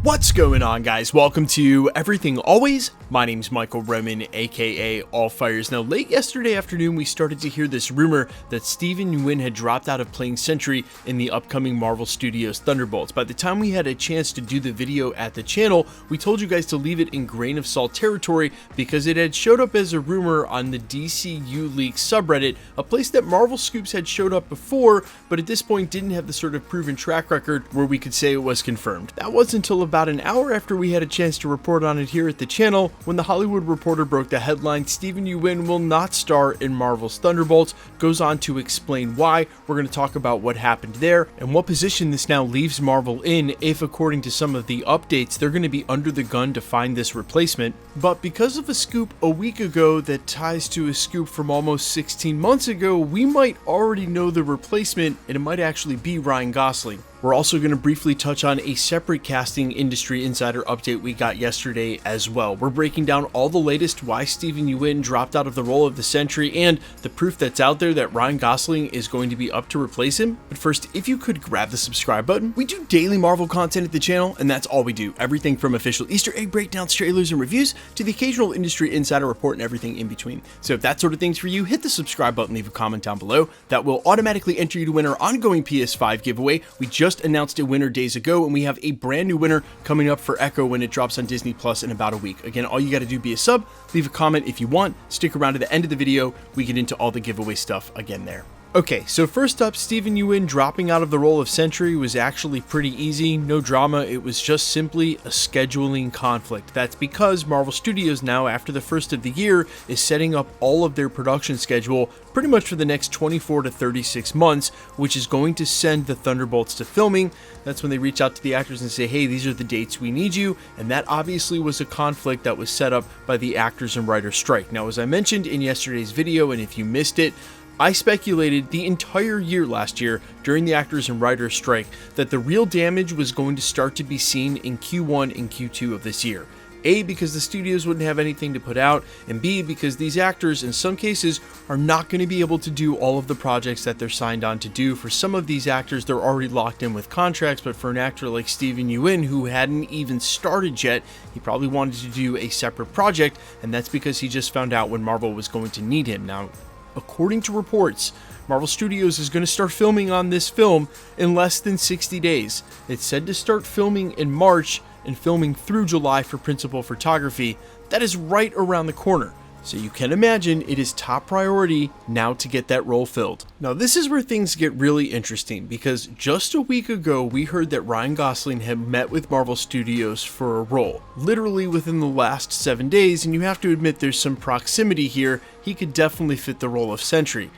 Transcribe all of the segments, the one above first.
What's going on, guys? Welcome to Everything Always. My name's Michael Roman, aka All Fires. Now, late yesterday afternoon, we started to hear this rumor that Yuen had dropped out of playing Sentry in the upcoming Marvel Studios Thunderbolts. By the time we had a chance to do the video at the channel, we told you guys to leave it in grain of salt territory because it had showed up as a rumor on the DCU Leaks subreddit, a place that Marvel Scoops had showed up before, but at this point didn't have the sort of proven track record where we could say it was confirmed. That wasn't until about an hour after we had a chance to report on it here at the channel when the Hollywood Reporter broke the headline, Yuen will not star in Marvel's Thunderbolts, goes on to explain why. We're going to talk about what happened there and what position this now leaves Marvel in if, according to some of the updates, they're going to be under the gun to find this replacement. But because of a scoop a week ago that ties to a scoop from almost 16 months ago, we might already know the replacement, and it might actually be Ryan Gosling. We're also going to briefly touch on a separate casting industry insider update we got yesterday as well. We're breaking down all the latest why Yuen dropped out of the role of the Sentry and the proof that's out there that Ryan Gosling is going to be up to replace him. But first, if you could grab the subscribe button. We do daily Marvel content at the channel, and that's all we do. Everything from official Easter egg breakdowns, trailers, and reviews to the occasional industry insider report and everything in between. So if that sort of thing's for you, hit the subscribe button, leave a comment down below. That will automatically enter you to win our ongoing PS5 giveaway. We just announced a winner days ago, and we have a brand new winner coming up for Echo when it drops on Disney Plus in about a week. Again, all you got to do be a sub, leave a comment if you want, stick around to the end of the video. We get into all the giveaway stuff again there. Okay, so first up, Yuen dropping out of the role of Sentry was actually pretty easy, no drama. It was just simply a scheduling conflict. That's because Marvel Studios now, after the first of the year, is setting up all of their production schedule pretty much for the next 24 to 36 months, which is going to send the Thunderbolts to filming. That's when they reach out to the actors and say, hey, these are the dates we need you, and that obviously was a conflict that was set up by the actors and writers strike. Now, as I mentioned in yesterday's video, and if you missed it, I speculated the entire year last year during the actors and writers strike that the real damage was going to start to be seen in Q1 and Q2 of this year. A, because the studios wouldn't have anything to put out, and B, because these actors in some cases are not going to be able to do all of the projects that they're signed on to do. For some of these actors, they're already locked in with contracts, but for an actor like Yuen, who hadn't even started yet, he probably wanted to do a separate project, and that's because he just found out when Marvel was going to need him. Now, according to reports, Marvel Studios is going to start filming on this film in less than 60 days. It's said to start filming in March and filming through July for principal photography. That is right around the corner. So you can imagine it is top priority now to get that role filled. Now this is where things get really interesting because just a week ago we heard that Ryan Gosling had met with Marvel Studios for a role. Literally within the last 7 days, and you have to admit there's some proximity here. He could definitely fit the role of Sentry.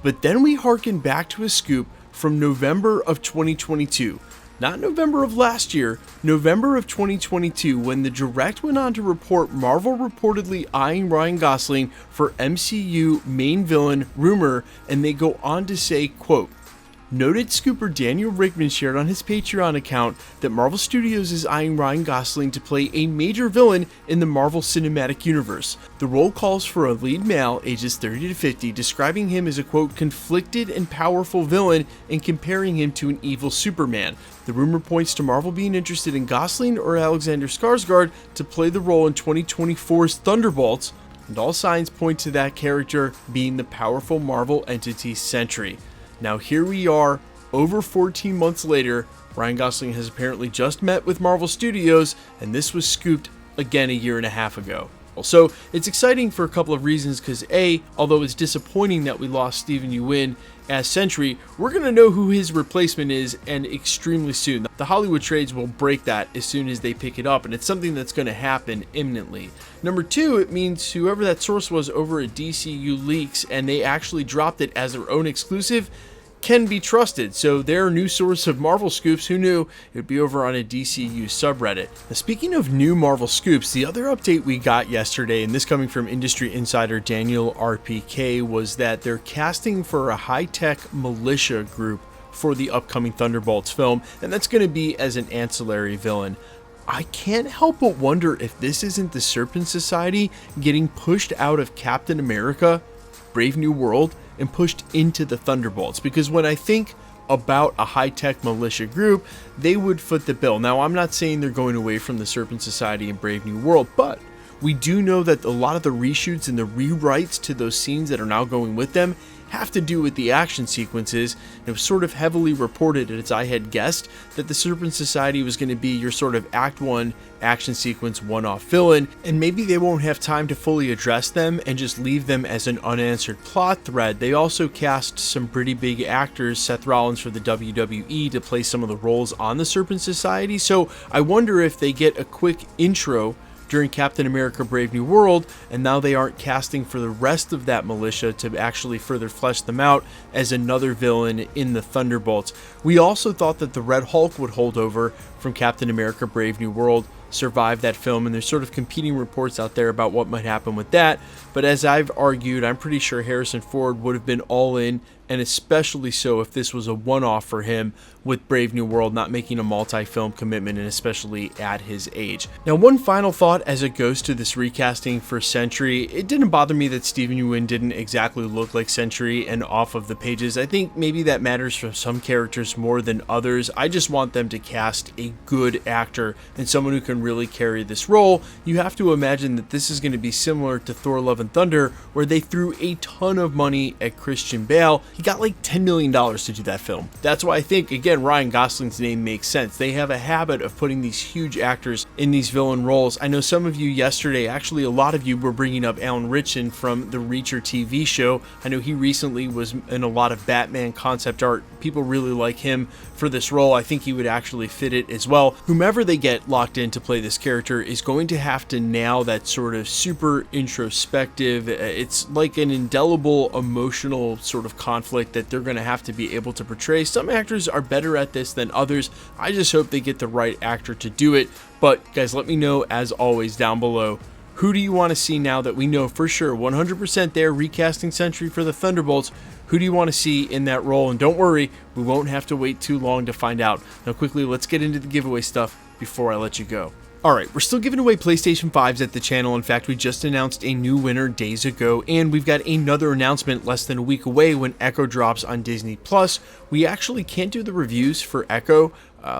But then we harken back to a scoop from November of 2022. Not November of last year, November of 2022, when the Direct went on to report Marvel reportedly eyeing Ryan Gosling for MCU main villain rumor, and they go on to say, quote, noted scooper Daniel Rickman shared on his Patreon account that Marvel Studios is eyeing Ryan Gosling to play a major villain in the Marvel Cinematic Universe. The role calls for a lead male ages 30 to 50, describing him as a, quote, conflicted and powerful villain and comparing him to an evil Superman. The rumor points to Marvel being interested in Gosling or Alexander Skarsgård to play the role in 2024's Thunderbolts, and all signs point to that character being the powerful Marvel entity Sentry. Now here we are, over 14 months later, Ryan Gosling has apparently just met with Marvel Studios, and this was scooped again a year and a half ago. So it's exciting for a couple of reasons because A, although it's disappointing that we lost Yuen as Sentry, we're going to know who his replacement is and extremely soon. The Hollywood trades will break that as soon as they pick it up, and it's something that's going to happen imminently. Number two, it means whoever that source was over at DCU Leaks and they actually dropped it as their own exclusive can be trusted. So their new source of Marvel scoops, who knew it would be over on a DCU subreddit. Now, speaking of new Marvel scoops, the other update we got yesterday, and this coming from industry insider Daniel RPK, was that they're casting for a high-tech militia group for the upcoming Thunderbolts film, and that's going to be as an ancillary villain. I can't help but wonder if this isn't the Serpent Society getting pushed out of Captain America, Brave New World, and pushed into the Thunderbolts, because when I think about a high-tech militia group, they would foot the bill. Now, I'm not saying they're going away from the Serpent Society and Brave New World, but we do know that a lot of the reshoots and the rewrites to those scenes that are now going with them have to do with the action sequences. It was sort of heavily reported, as I had guessed, that the Serpent Society was going to be your sort of Act 1 action sequence one-off villain, and maybe they won't have time to fully address them and just leave them as an unanswered plot thread. They also cast some pretty big actors, Seth Rollins for the WWE, to play some of the roles on the Serpent Society, so I wonder if they get a quick intro during Captain America Brave New World, and now they aren't casting for the rest of that militia to actually further flesh them out as another villain in the Thunderbolts. We also thought that the Red Hulk would hold over from Captain America Brave New World, survive that film, and there's sort of competing reports out there about what might happen with that, but as I've argued, I'm pretty sure Harrison Ford would have been all in, and especially so if this was a one-off for him with Brave New World, not making a multi-film commitment, and especially at his age. Now, one final thought as it goes to this recasting for Sentry, it didn't bother me that Steven Yuen didn't exactly look like Sentry and off of the pages. I think maybe that matters for some characters more than others. I just want them to cast a good actor and someone who can really carry this role. You have to imagine that this is going to be similar to Thor Love and Thunder, where they threw a ton of money at Christian Bale. He got like $10 million to do that film. That's why I think, again, Ryan Gosling's name makes sense. They have a habit of putting these huge actors in these villain roles. I know some of you yesterday, actually a lot of you, were bringing up Alan Ritchson from the Reacher TV show. I know he recently was in a lot of Batman concept art. People really like him for this role. I think he would actually fit it as well. Whomever they get locked in to play this character is going to have to nail that sort of super introspective, it's like an indelible emotional sort of conflict that they're going to have to be able to portray. Some actors are better at this than others. I just hope they get the right actor to do it. But guys, let me know as always down below, who do you want to see now that we know for sure 100% they're recasting Sentry for the Thunderbolts? Who do you want to see in that role? And don't worry, we won't have to wait too long to find out. Now quickly, let's get into the giveaway stuff before I let you go. Alright, we're still giving away PlayStation 5s at the channel. In fact, we just announced a new winner days ago, and we've got another announcement less than a week away when Echo drops on Disney+. We actually can't do the reviews for Echo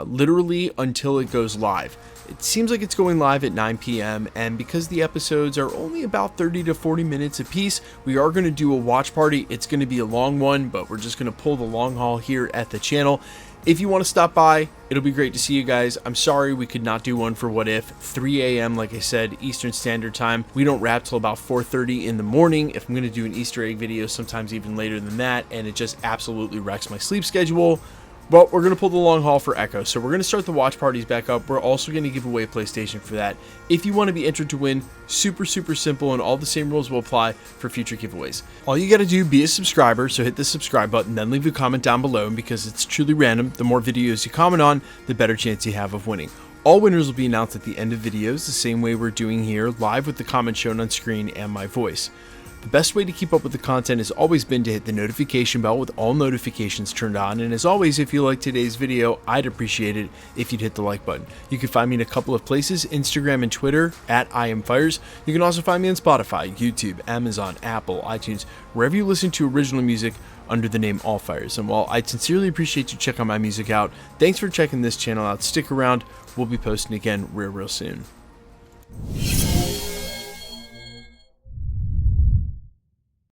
literally until it goes live. It seems like it's going live at 9 p.m. and because the episodes are only about 30 to 40 minutes a piece, we are going to do a watch party. It's going to be a long one, but we're just going to pull the long haul here at the channel. If you want to stop by, it'll be great to see you guys. I'm sorry we could not do one for What If. 3 a.m. like I said, Eastern Standard Time. We don't wrap till about 4:30 in the morning. If I'm going to do an Easter egg video, sometimes even later than that, and it just absolutely wrecks my sleep schedule. But we're going to pull the long haul for Echo, so we're going to start the watch parties back up. We're also going to give away a PlayStation for that. If you want to be entered to win, super simple, and all the same rules will apply for future giveaways. All you got to do, be a subscriber, so hit the subscribe button, then leave a comment down below, and because it's truly random, the more videos you comment on, the better chance you have of winning. All winners will be announced at the end of videos, the same way we're doing here, live with the comments shown on screen and my voice. The best way to keep up with the content has always been to hit the notification bell with all notifications turned on, and as always, if you liked today's video, I'd appreciate it if you'd hit the like button. You can find me in a couple of places, Instagram and Twitter, at IamFires. You can also find me on Spotify, YouTube, Amazon, Apple, iTunes, wherever you listen to original music under the name AllFires. And while I'd sincerely appreciate you checking my music out, thanks for checking this channel out. Stick around, we'll be posting again real soon.